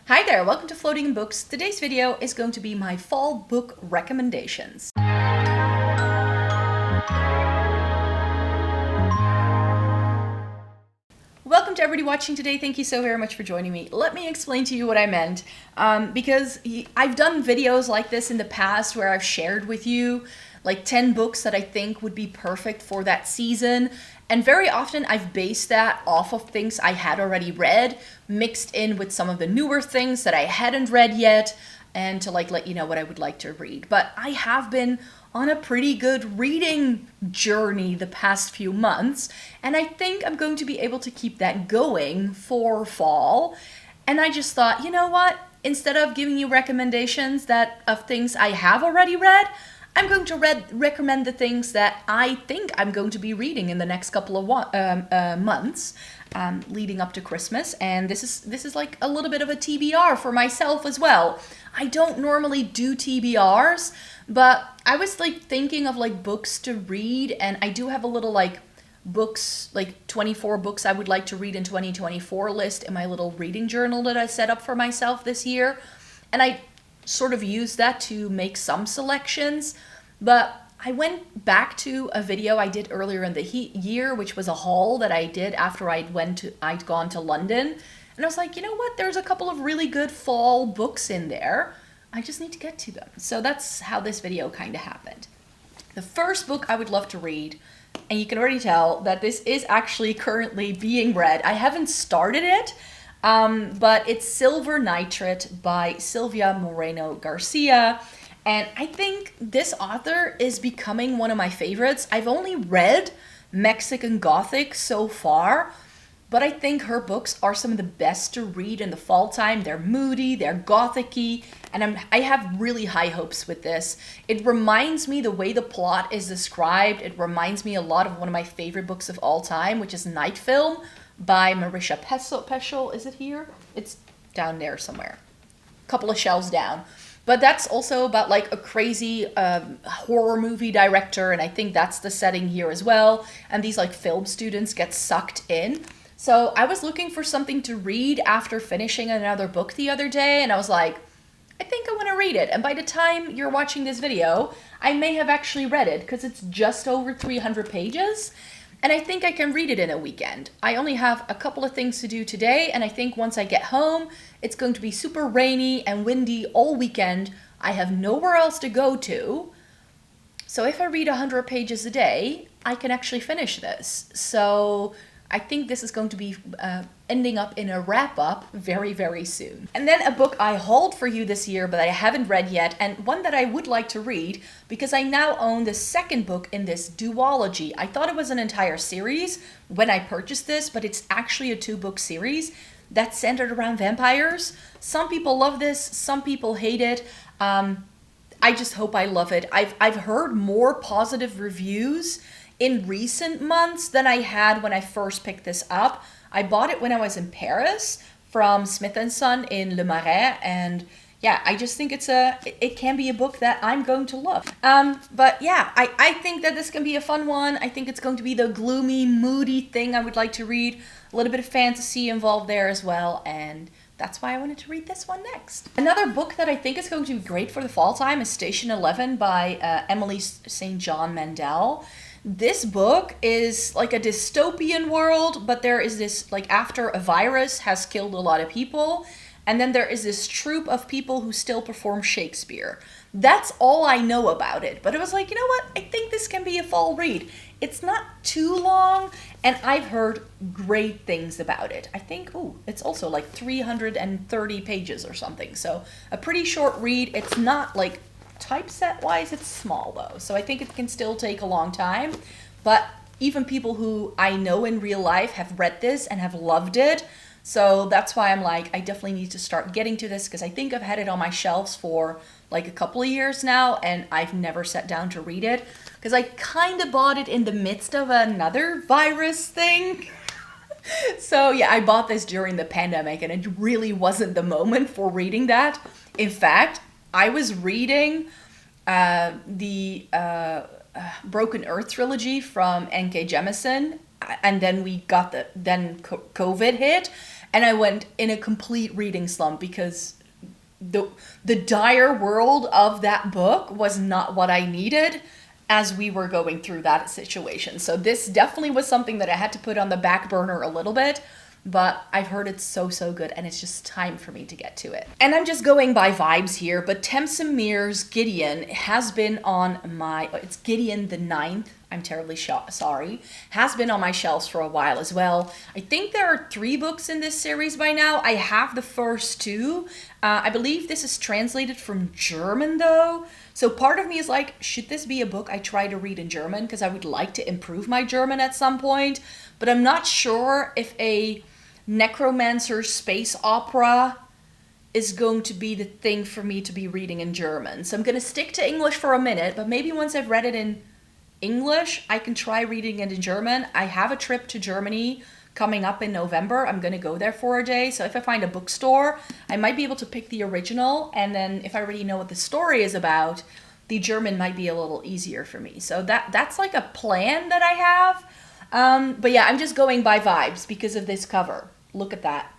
Hi there, welcome to Floating in Books. Today's video is going to be my fall book recommendations. Welcome to everybody watching today. Thank you so very much for joining me. Let me explain to you what I meant, because I've done videos like this in the past where I've shared with you like 10 books that I think would be perfect for that season. And very often I've based that off of things I had already read, mixed in with some of the newer things that I hadn't read yet, and to let you know what I would like to read. But I have been on a pretty good reading journey the past few months, and I think I'm going to be able to keep that going for fall. And I just thought, you know what? Instead of giving you recommendations of things I have already read, I'm going to recommend the things that I think I'm going to be reading in the next couple of months leading up to Christmas. And this is like a little bit of a TBR for myself as well. I don't normally do TBRs, but I was thinking of books to read, and I do have a little books, 24 books I would like to read in 2024 list in my little reading journal that I set up for myself this year. And I sort of use that to make some selections, but I went back to a video I did earlier in the year, which was a haul that I did after I'd gone to London, and I was like, you know what, there's a couple of really good fall books in there. I just need to get to them. So that's how this video kind of happened. The first book I would love to read, and you can already tell that this is actually currently being read. I haven't started it, but it's Silver Nitrate by Silvia Moreno-Garcia. And I think this author is becoming one of my favorites. I've only read Mexican Gothic so far, but I think her books are some of the best to read in the fall time. They're moody, they're gothic-y, and I have really high hopes with this. It reminds me, the way the plot is described, it reminds me a lot of one of my favorite books of all time, which is Night Film by Marisha Peschel. Is it here? It's down there somewhere. A couple of shelves down. But that's also about a crazy horror movie director, and I think that's the setting here as well. And these film students get sucked in. So I was looking for something to read after finishing another book the other day, and I was like, I think I want to read it. And by the time you're watching this video, I may have actually read it, because it's just over 300 pages. And I think I can read it in a weekend. I only have a couple of things to do today, and I think once I get home, it's going to be super rainy and windy all weekend. I have nowhere else to go to. So if I read 100 pages a day, I can actually finish this. So I think this is going to be ending up in a wrap-up very, very soon. And then a book I hauled for you this year, but I haven't read yet, and one that I would like to read, because I now own the second book in this duology. I thought it was an entire series when I purchased this, but it's actually a 2-book series that's centered around vampires. Some people love this, some people hate it. I just hope I love it. I've heard more positive reviews in recent months than I had when I first picked this up. I bought it when I was in Paris from Smith & Son in Le Marais, and yeah, I just think it can be a book that I'm going to love. But yeah, I think that this can be a fun one. I think it's going to be the gloomy, moody thing I would like to read. A little bit of fantasy involved there as well, and that's why I wanted to read this one next. Another book that I think is going to be great for the fall time is Station 11 by Emily St. John Mandel. This book is like a dystopian world, but there is this, after a virus has killed a lot of people, and then there is this troupe of people who still perform Shakespeare. That's all I know about it. But it was like, you know what? I think this can be a fall read. It's not too long, and I've heard great things about it. I think, it's also 330 pages or something. So a pretty short read. It's not typeset wise, it's small though, so I think it can still take a long time. But even people who I know in real life have read this and have loved it, so that's why I'm I definitely need to start getting to this, because I think I've had it on my shelves for a couple of years now, and I've never sat down to read it, because I kind of bought it in the midst of another virus thing. So yeah, I bought this during the pandemic, and it really wasn't the moment for reading that. In fact, I was reading the Broken Earth trilogy from N.K. Jemisin, and then COVID hit, and I went in a complete reading slump because the dire world of that book was not what I needed as we were going through that situation. So this definitely was something that I had to put on the back burner a little bit, but I've heard it's so good, and it's just time for me to get to it. And I'm just going by vibes here, but Temsamir's Gideon has been on my, it's Gideon the Ninth, I'm terribly sorry, has been on my shelves for a while as well. I think there are 3 books in this series by now. I have the first 2. I believe this is translated from German though. So part of me is like, should this be a book I try to read in German? Because I would like to improve my German at some point. But I'm not sure if a necromancer space opera is going to be the thing for me to be reading in German. So I'm going to stick to English for a minute, but maybe once I've read it in English, I can try reading it in German. I have a trip to Germany coming up in November. I'm going to go there for a day. So if I find a bookstore, I might be able to pick the original. And then if I already know what the story is about, the German might be a little easier for me. So that's like a plan that I have. But yeah, I'm just going by vibes because of this cover. Look at that.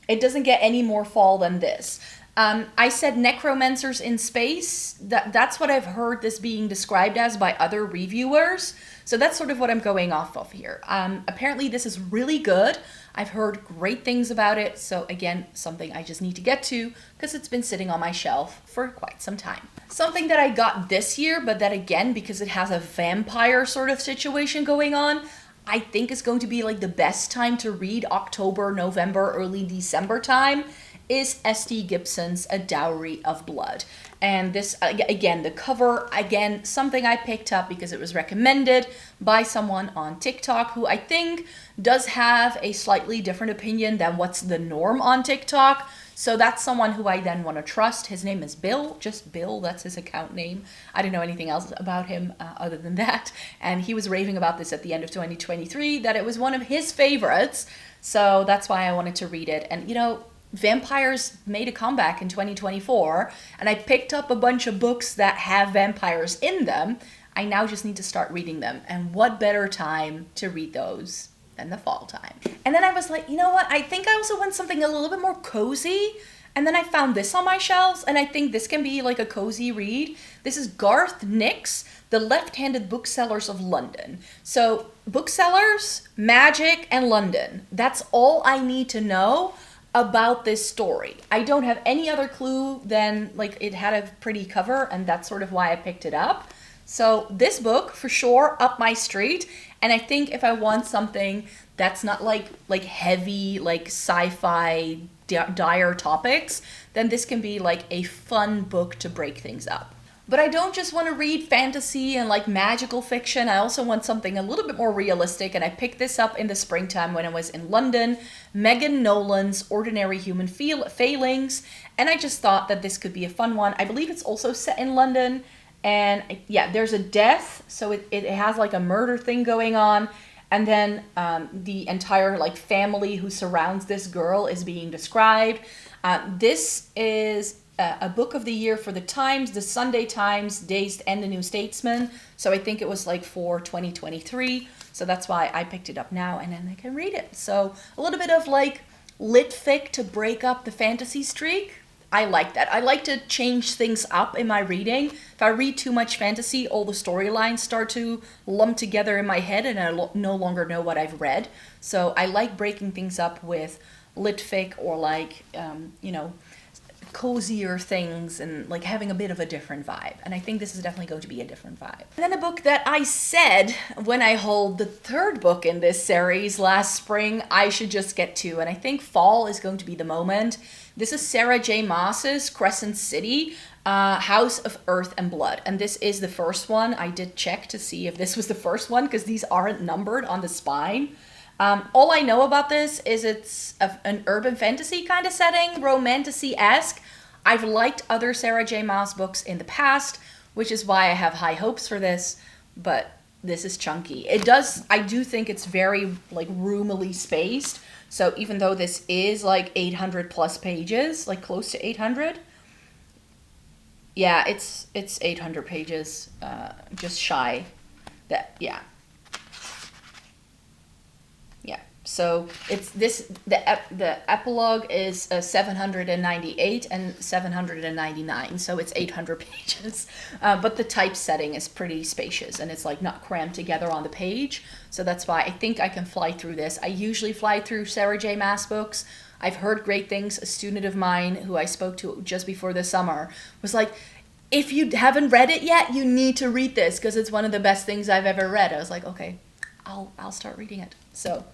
It doesn't get any more fall than this. I said necromancers in space. That's what I've heard this being described as by other reviewers. So that's sort of what I'm going off of here. Apparently this is really good. I've heard great things about it. So again, something I just need to get to because it's been sitting on my shelf for quite some time. Something that I got this year, but that again, because it has a vampire sort of situation going on, I think is going to be like the best time to read, October, November, early December time, is S.T. Gibson's A Dowry of Blood. And this, again, the cover, again, something I picked up because it was recommended by someone on TikTok who I think does have a slightly different opinion than what's the norm on TikTok. So that's someone who I then want to trust. His name is Bill, just Bill, that's his account name. I don't know anything else about him other than that. And he was raving about this at the end of 2023, that it was one of his favorites. So that's why I wanted to read it. And you know, vampires made a comeback in 2024, and I picked up a bunch of books that have vampires in them. I now just need to start reading them. And what better time to read those than the fall time? And then I was like, you know what? I think I also want something a little bit more cozy. And then I found this on my shelves, and I think this can be like a cozy read. This is Garth Nix, The Left-Handed Booksellers of London. So booksellers, magic, and London. That's all I need to know about this story. I don't have any other clue than like it had a pretty cover, and that's sort of why I picked it up. So this book for sure up my street. And I think if I want something that's not like heavy, like sci-fi dire topics, then this can be like a fun book to break things up. But I don't just want to read fantasy and like magical fiction. I also want something a little bit more realistic. And I picked this up in the springtime when I was in London, Megan Nolan's Ordinary Human Failings. And I just thought that this could be a fun one. I believe it's also set in London. And yeah, there's a death. So it has like a murder thing going on. And then the entire like family who surrounds this girl is being described. This is a book of the year for the Times, the Sunday Times, Dazed, and the New Statesman. So I think it was like for 2023. So that's why I picked it up now, and then I can read it. So a little bit of like lit fic to break up the fantasy streak. I like that. I like to change things up in my reading. If I read too much fantasy, all the storylines start to lump together in my head, and I no longer know what I've read. So I like breaking things up with lit fic or like, cozier things and like having a bit of a different vibe. And I think this is definitely going to be a different vibe. And then a book that I said when I hauled the 3rd book in this series last spring, I should just get to. And I think fall is going to be the moment. This is Sarah J. Maas's Crescent City, House of Earth and Blood. And this is the first one. I did check to see if this was the first one because these aren't numbered on the spine. All I know about this is it's an urban fantasy kind of setting, romantasy-esque. I've liked other Sarah J. Maas books in the past, which is why I have high hopes for this, but this is chunky. I do think it's very like roomily spaced. So even though this is like 800 plus pages, like close to 800, yeah, it's 800 pages, just shy. So it's the epilogue is 798 and 799, so it's 800 pages. But the typesetting is pretty spacious, and it's like not crammed together on the page. So that's why I think I can fly through this. I usually fly through Sarah J. Maas books. I've heard great things. A student of mine who I spoke to just before the summer was like, if you haven't read it yet, you need to read this because it's one of the best things I've ever read. I was like, okay, I'll start reading it. So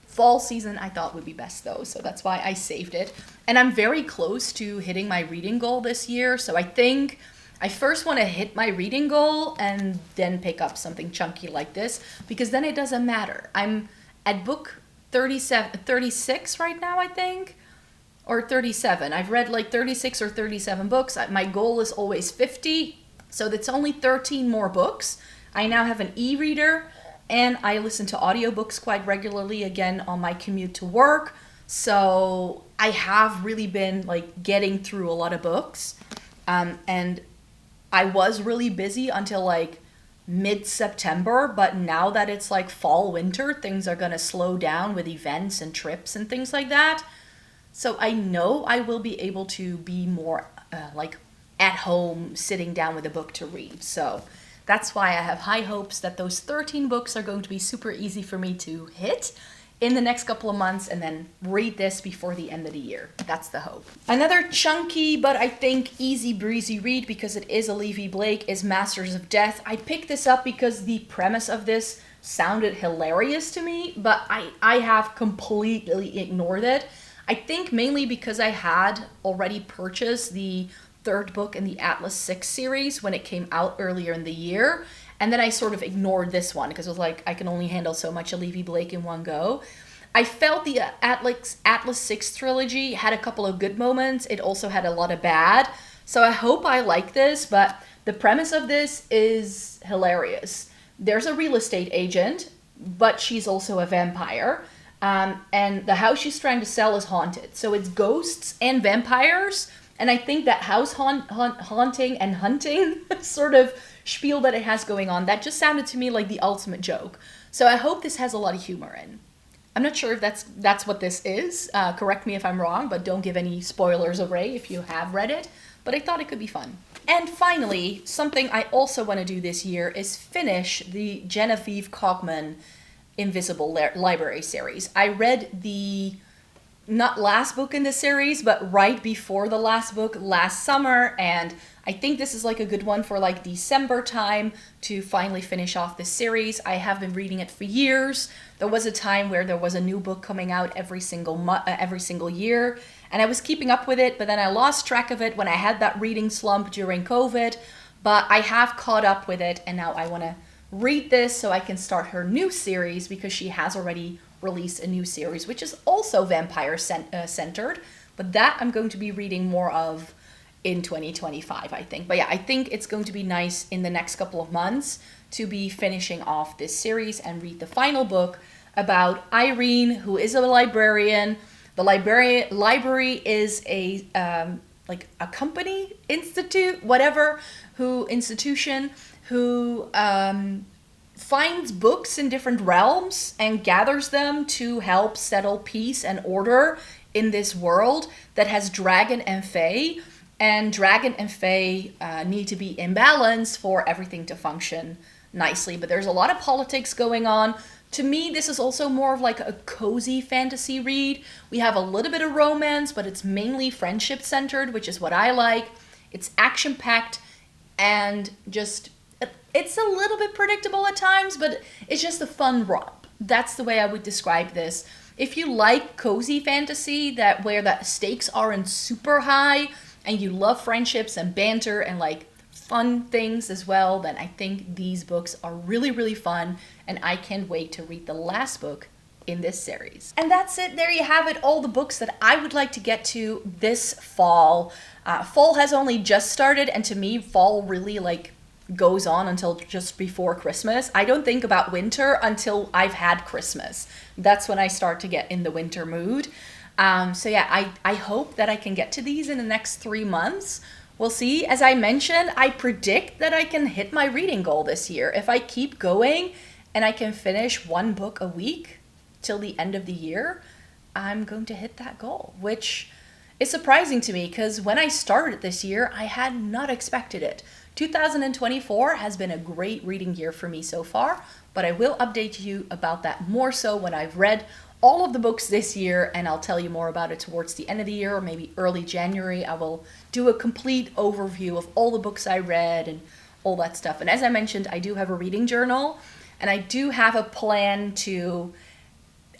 fall season I thought would be best though, so that's why I saved it. And I'm very close to hitting my reading goal this year, so I think I first want to hit my reading goal and then pick up something chunky like this, because then it doesn't matter. I'm at book 36 right now, I think, or 37. I've read like 36 or 37 books. My goal is always 50, so that's only 13 more books. I now have an e-reader, and I listen to audiobooks quite regularly, again, on my commute to work. So I have really been like getting through a lot of books. And I was really busy until like mid-September, but now that it's like fall, winter, things are gonna slow down with events and trips and things like that. So I know I will be able to be more like at home, sitting down with a book to read. So that's why I have high hopes that those 13 books are going to be super easy for me to hit in the next couple of months, and then read this before the end of the year. That's the hope. Another chunky, but I think easy breezy read, because it is a Levy Blake, is Masters of Death. I picked this up because the premise of this sounded hilarious to me, but I have completely ignored it. I think mainly because I had already purchased the third book in the Atlas 6 series when it came out earlier in the year. And then I sort of ignored this one because it was like, I can only handle so much of Levy Blake in one go. I felt the Atlas 6 trilogy had a couple of good moments. It also had a lot of bad. So I hope I like this, but the premise of this is hilarious. There's a real estate agent, but she's also a vampire. And the house she's trying to sell is haunted. So it's ghosts and vampires. And I think that house haunting and hunting sort of spiel that it has going on, that just sounded to me like the ultimate joke. So I hope this has a lot of humor in. I'm not sure if that's what this is. Correct me if I'm wrong, but don't give any spoilers away if you have read it. But I thought it could be fun. And finally, something I also want to do this year is finish the Genevieve Cogman Invisible Library series. I read the not last book in the series, but right before the last book last summer, and I think this is like a good one for like December time to finally finish off this series. I have been reading it for years. There was a time where there was a new book coming out every single year, and I was keeping up with it, but then I lost track of it when I had that reading slump during COVID. But I have caught up with it, and now I want to read this so I can start her new series, because she has already released a new series which is also vampire centered, but that I'm going to be reading more of in 2025, I think. But yeah, I think it's going to be nice in the next couple of months to be finishing off this series and read the final book about Irene, who is a librarian. The library is a like a company, institute, whatever, institution who finds books in different realms and gathers them to help settle peace and order in this world that has dragon and fae. And dragon and fae need to be in balance for everything to function nicely. But there's a lot of politics going on. To me, this is also more of like a cozy fantasy read. We have a little bit of romance, but it's mainly friendship centered, which is what I like. It's action packed and just, it's a little bit predictable at times, but it's just a fun romp. That's the way I would describe this. If you like cozy fantasy where the stakes aren't super high and you love friendships and banter and like fun things as well, then I think these books are really, really fun, and I can't wait to read the last book in this series. And that's it. There you have it. All the books that I would like to get to this fall. Fall has only just started, and to me, fall really like goes on until just before Christmas. I don't think about winter until I've had Christmas. That's when I start to get in the winter mood. So yeah, I hope that I can get to these in the next 3 months. We'll see. As I mentioned, I predict that I can hit my reading goal this year. If I keep going and I can finish one book a week, till the end of the year, I'm going to hit that goal, which is surprising to me because when I started this year, I had not expected it. 2024 has been a great reading year for me so far, but I will update you about that more so when I've read all of the books this year, and I'll tell you more about it towards the end of the year or maybe early January. I will do a complete overview of all the books I read and all that stuff. And as I mentioned, I do have a reading journal, and I do have a plan to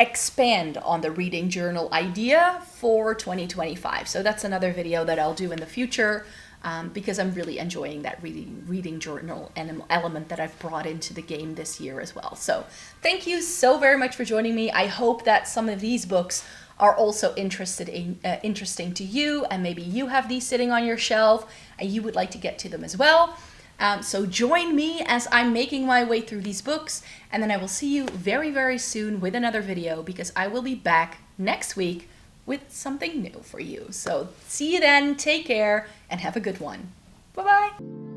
expand on the reading journal idea for 2025. So that's another video that I'll do in the future, because I'm really enjoying that reading journal element that I've brought into the game this year as well. So thank you so very much for joining me. I hope that some of these books are also interesting to you, and maybe you have these sitting on your shelf and you would like to get to them as well. So join me as I'm making my way through these books, and then I will see you very, very soon with another video, because I will be back next week with something new for you. So see you then, take care, and have a good one. Bye-bye.